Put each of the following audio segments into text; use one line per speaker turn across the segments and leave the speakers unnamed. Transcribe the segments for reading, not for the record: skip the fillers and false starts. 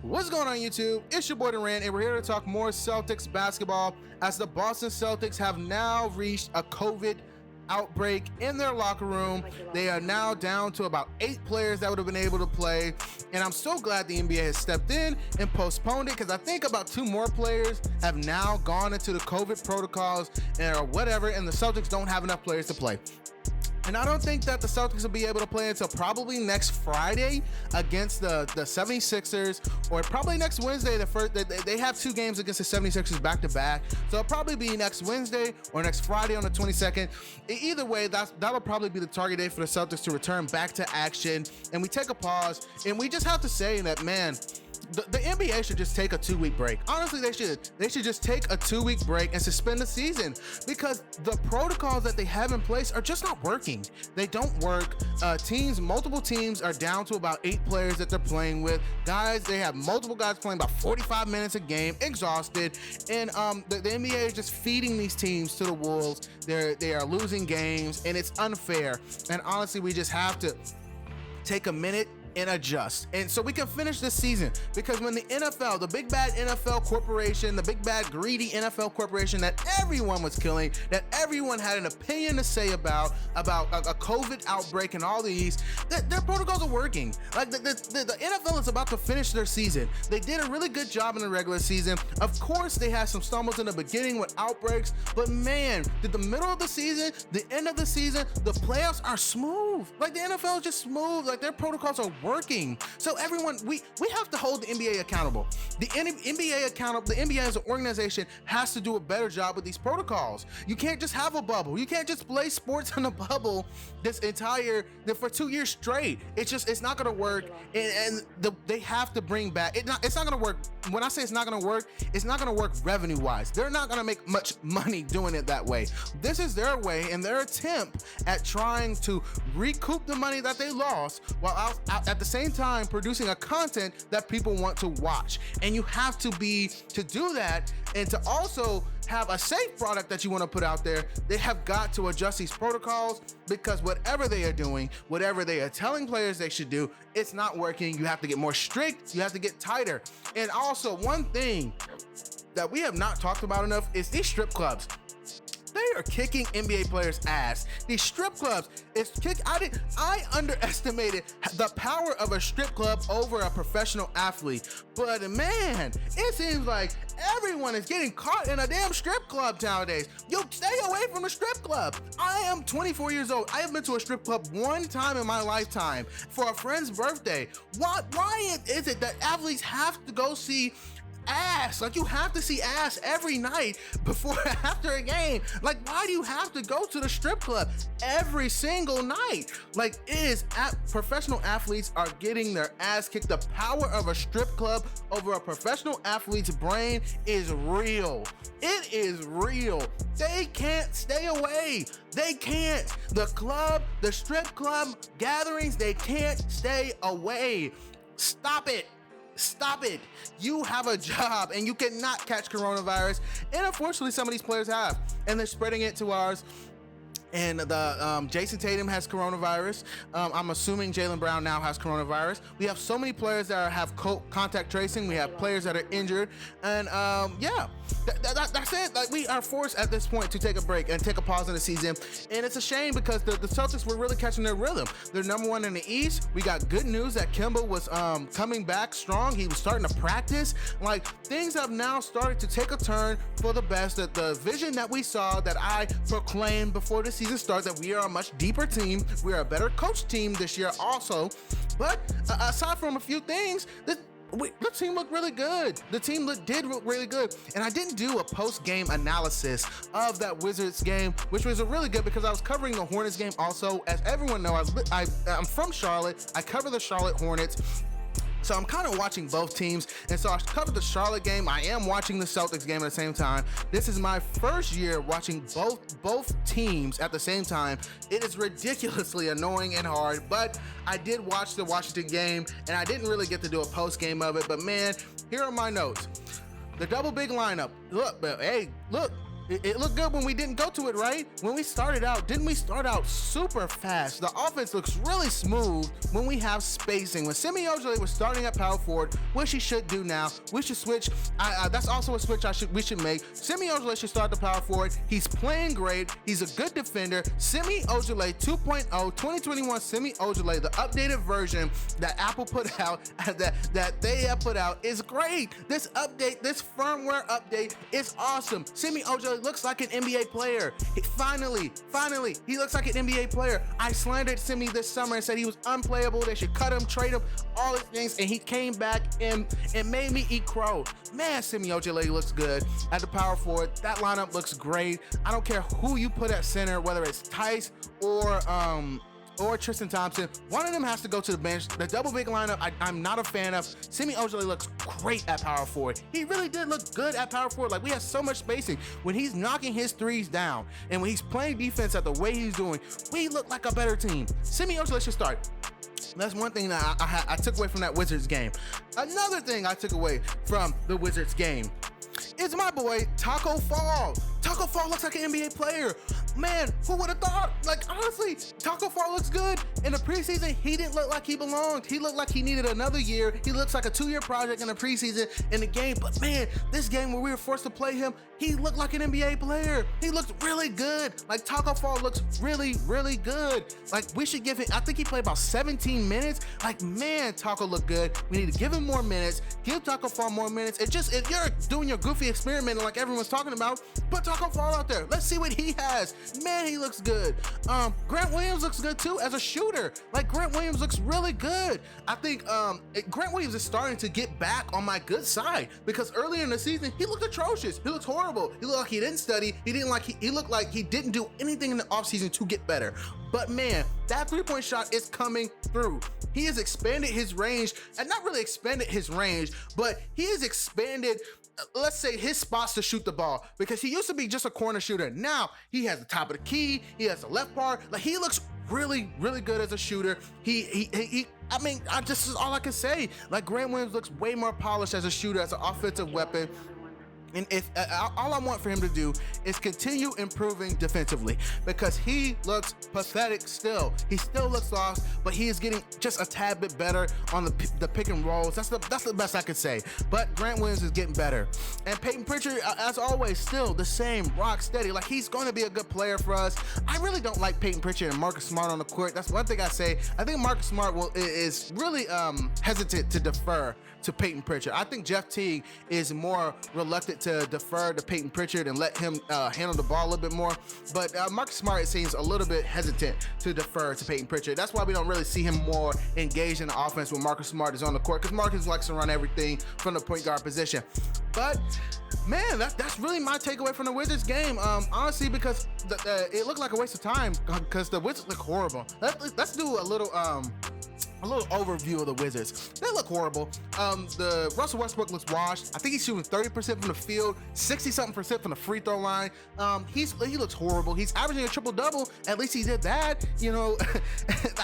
What's going on, YouTube? It's your boy Rona, and we're here to talk more Celtics basketball as the Boston Celtics have now reached a COVID outbreak in their locker room. They are now down to about 8 players that would have been able to play, and I'm so glad the NBA has stepped in and postponed it, because I think about 2 more players have now gone into the COVID protocols or whatever, and the Celtics don't have enough players to play. And I don't think that the Celtics will be able to play until probably next Friday against the 76ers, or probably next Wednesday. They have 2 games against the 76ers back to back, so it'll probably be next Wednesday or next Friday on the 22nd. Either way, that'll probably be the target date for the Celtics to return back to action. And we take a pause, and we just have to say that, man, the NBA should just take a 2-week break. Honestly, they should just take a 2-week break and suspend the season, because the protocols that they have in place are just not working. They don't work. Multiple teams are down to about 8 players that they're playing with. They have multiple guys playing about 45 minutes a game, exhausted, and the NBA is just feeding these teams to the wolves. They are losing games, and it's unfair. And honestly, we just have to take a minute and adjust, and so we can finish this season. Because when the NFL, the big bad NFL corporation, the big bad greedy NFL corporation that everyone was killing, that everyone had an opinion to say about a COVID outbreak and all these, their protocols are working. Like the NFL is about to finish their season. They did a really good job in the regular season. Of course, they had some stumbles in the beginning with outbreaks, but man, the middle of the season, the end of the season, the playoffs are smooth. Like the NFL is just smooth. Like their protocols are working. So everyone, we have to hold the NBA accountable. The NBA as an organization has to do a better job with these protocols. You can't just have a bubble. You can't just play sports in a bubble for 2 years straight. It's not gonna work. They have to bring back. It's not gonna work. When I say it's not gonna work revenue wise. They're not gonna make much money doing it that way. This is their way and their attempt at trying to recoup the money that they lost, while at the same time producing a content that people want to watch. And you have to do that, and to also have a safe product that you want to put out there. They have got to adjust these protocols, because whatever they are doing, whatever they are telling players they should do, it's not working. You have to get more strict. You have to get tighter. And also, one thing that we have not talked about enough is these strip clubs. They are kicking NBA players' ass. These strip clubs I underestimated the power of a strip club over a professional athlete. But man, it seems like everyone is getting caught in a damn strip club nowadays. Yo, stay away from the strip club. I am 24 years old. I have been to a strip club 1 time in my lifetime for a friend's birthday. Why is it that athletes have to go see ass? Like, you have to see ass every night after a game. Like, why do you have to go to the strip club every single night? Like, professional athletes are getting their ass kicked. The power of a strip club over a professional athlete's brain is real. It is real. They can't stay away. They can't. The strip club gatherings, they can't stay away. Stop it. You have a job, and you cannot catch coronavirus. And unfortunately, some of these players have, and they're spreading it to ours. And Jason Tatum has coronavirus. I'm assuming Jaylen Brown now has coronavirus. We have so many players that have contact tracing. We have players that are injured. And that's it. Like, we are forced at this point to take a break and take a pause in the season. And it's a shame, because the Celtics were really catching their rhythm. They're number 1 in the East. We got good news that Kemba was coming back strong. He was starting to practice. Like, things have now started to take a turn for the best. That the vision that we saw, that I proclaimed before the season starts, that we are a much deeper team. We are a better coached team this year also. But aside from a few things, the team looked really good. The team did look really good. And I didn't do a post-game analysis of that Wizards game, which was really good, because I was covering the Hornets game also. As everyone knows, I'm from Charlotte. I cover the Charlotte Hornets. So I'm kind of watching both teams, and so I covered the Charlotte game. I am watching the Celtics game at the same time. This is my first year watching both teams at the same time. It is ridiculously annoying and hard, but I did watch the Washington game, and I didn't really get to do a post game of it. But man, here are my notes. The double big lineup. Look, It looked good when we didn't go to it, right? When we started out, didn't we start out super fast? The offense looks really smooth when we have spacing. When Semi Ojeleye was starting at power forward, which he should do now, we should switch. That's also a switch we should make. Semi Ojeleye should start the power forward. He's playing great. He's a good defender. Semi Ojeleye 2.0, 2021 Semi Ojeleye, the updated version that Apple put out, that they have put out, is great. This update, this firmware update is awesome. Semi Ojeleye looks like an NBA player. Finally, he looks like an NBA player. I slandered Semi this summer and said he was unplayable. They should cut him, trade him, all these things, and he came back and made me eat crow. Man, Semi Ojeleye looks good at the power forward. That lineup looks great. I don't care who you put at center, whether it's Tice or Tristan Thompson. One of them has to go to the bench. The double big lineup, I'm not a fan of. Semi Ojeleye looks great at power forward. He really did look good at power forward. Like, we have so much spacing. When he's knocking his threes down and when he's playing defense at the way he's doing, we look like a better team. Semi Ojeleye should start. That's one thing that I took away from that Wizards game. Another thing I took away from the Wizards game is my boy Taco Fall. Taco Fall looks like an NBA player. Man, who would have thought? Like, honestly, Taco Fall looks good. In the preseason, he didn't look like he belonged. He looked like he needed another year. He looks like a 2-year project in the preseason in the game. But man, this game where we were forced to play him, he looked like an NBA player. He looked really good. Like, Taco Fall looks really, really good. Like, we should give him, I think he played about 17 minutes. Like, man, Taco looked good. We need to give him more minutes. Give Taco Fall more minutes. If you're doing your goofy experimenting like everyone's talking about, put Taco Fall out there. Let's see what he has. Man, he looks good. Grant Williams looks good too as a shooter. Like, Grant Williams looks really good. I think Grant Williams is starting to get back on my good side, because earlier in the season he looked atrocious. He looked horrible. He looked like he didn't study. He looked like he didn't do anything in the offseason to get better. But man, that 3-point shot is coming through. He has expanded his range, and not really expanded his range, but he has expanded, let's say, his spots to shoot the ball, because he used to be just a corner shooter. Now he has the top of the key, he has the left part. Like, he looks really, really good as a shooter. I mean, this is all I can say. Like, Grant Williams looks way more polished as a shooter, as an offensive weapon. And if all I want for him to do is continue improving defensively, because he looks pathetic still. He still looks lost, but he is getting just a tad bit better on the pick and rolls. That's the best I could say. But Grant Williams is getting better. And Peyton Pritchard, as always, still the same, rock steady. Like, he's going to be a good player for us. I really don't like Peyton Pritchard and Marcus Smart on the court. That's one thing I say. I think Marcus Smart is really hesitant to defer to Peyton Pritchard. I think Jeff Teague is more reluctant to defer to Peyton Pritchard and let him handle the ball a little bit more. But Marcus Smart, it seems, a little bit hesitant to defer to Peyton Pritchard. That's why we don't really see him more engaged in the offense when Marcus Smart is on the court, because Marcus likes to run everything from the point guard position. But man, that's really my takeaway from the Wizards game. Honestly, because it looked like a waste of time, because the Wizards look horrible. Let's do a little overview of the Wizards. They look horrible. The Russell Westbrook looks washed. I think he's shooting 30% from the field, 60-something% from the free throw line. He looks horrible. He's averaging a triple-double. At least he did that. You know,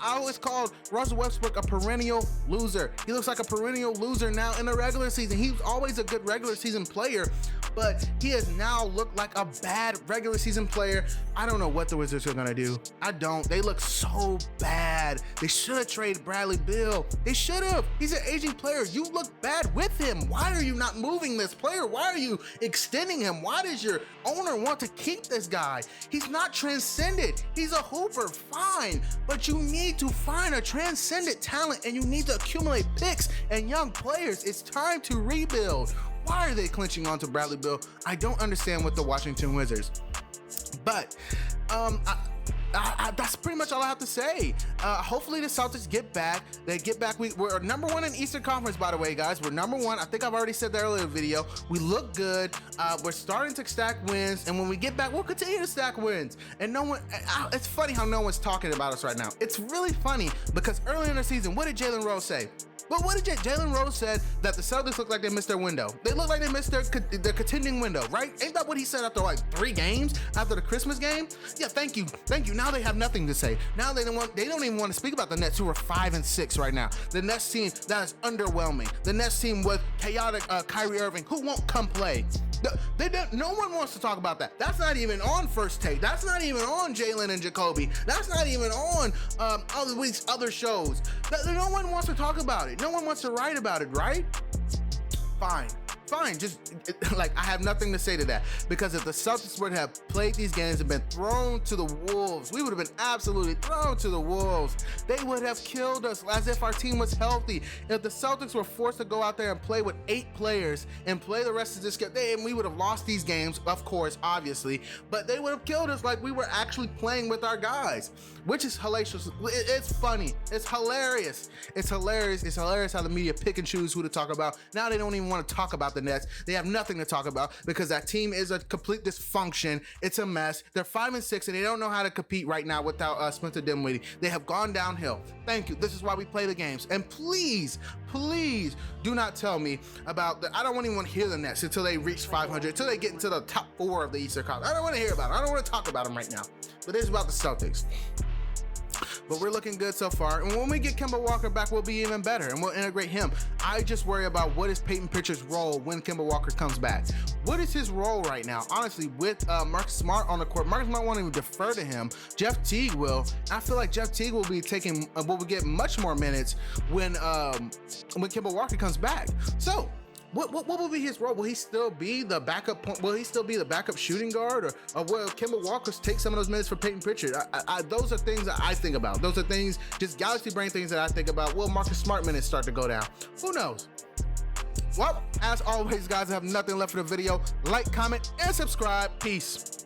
I always called Russell Westbrook a perennial loser. He looks like a perennial loser now in the regular season. He was always a good regular season player, but he has now looked like a bad regular season player. I don't know what the Wizards are gonna do. I don't. They look so bad. They should have traded Bradley Beal. They should have. He's an aging player. You look bad with him. Why are you not moving this player? Why are you extending him? Why does your owner want to keep this guy? He's not transcended. He's a hooper, fine, but you need to find a transcendent talent, and you need to accumulate picks and young players. It's time to rebuild. Why are they clinching on to Bradley Beal? I don't understand with the Washington Wizards. But that's pretty much all I have to say. Hopefully the Celtics get back. They get back. We're number one in Eastern Conference, by the way, guys. We're number one. I think I've already said that earlier in the video. We look good. We're starting to stack wins, and when we get back, we'll continue to stack wins. And no one, it's funny how no one's talking about us right now. It's really funny, because earlier in the season, what did Jalen Rose say? But what did Jalen Rose said that the Celtics look like they missed their window? They look like they missed their contending window, right? Ain't that what he said after like 3 games after the Christmas game? Yeah, thank you. Now they have nothing to say. Now they don't even want to speak about the Nets, who are 5-6 right now. The Nets team that is underwhelming. The Nets team with chaotic Kyrie Irving, who won't come play. No one wants to talk about that. That's not even on First Take. That's not even on Jalen and Jacoby. That's not even on other week's other shows. No one wants to talk about it. No one wants to write about it, right? Fine, just like I have nothing to say to that, because if the Celtics would have played these games and been thrown to the wolves, we would have been absolutely thrown to the wolves. They would have killed us as if our team was healthy. If the Celtics were forced to go out there and play with 8 players and play the rest of this game, we would have lost these games, of course, obviously, but they would have killed us like we were actually playing with our guys, which is hilarious. It's funny. It's hilarious. It's hilarious how the media pick and choose who to talk about. Now they don't even want to talk about the Nets. They have nothing to talk about because that team is a complete dysfunction. It's a mess. They're 5-6 and they don't know how to compete right now without Spencer Dinwiddie. They have gone downhill. Thank you. This is why we play the games. And please do not tell me about I don't want anyone to hear the Nets until they reach 500, until they get into the top 4 of the Eastern Conference. I don't want to hear about it. I don't want to talk about them right now. But it's about the Celtics. But we're looking good so far, and when we get Kemba Walker back, we'll be even better, and we'll integrate him. I just worry about what is Peyton Pritchard's role when Kemba Walker comes back. What is his role right now? Honestly, with Marcus Smart on the court, Marcus Smart won't even defer to him. Jeff Teague will. I feel like Jeff Teague will be will get much more minutes when Kemba Walker comes back. So, what will be his role? Will he still be the backup point? Will he still be the backup shooting guard, or will Kemba Walker take some of those minutes for Peyton Pritchard? Those are things that I think about. Those are things, just galaxy brain things that I think about. Will Marcus Smart minutes start to go down? Who knows? Well, as always, guys, I have nothing left for the video. Like, comment, and subscribe. Peace.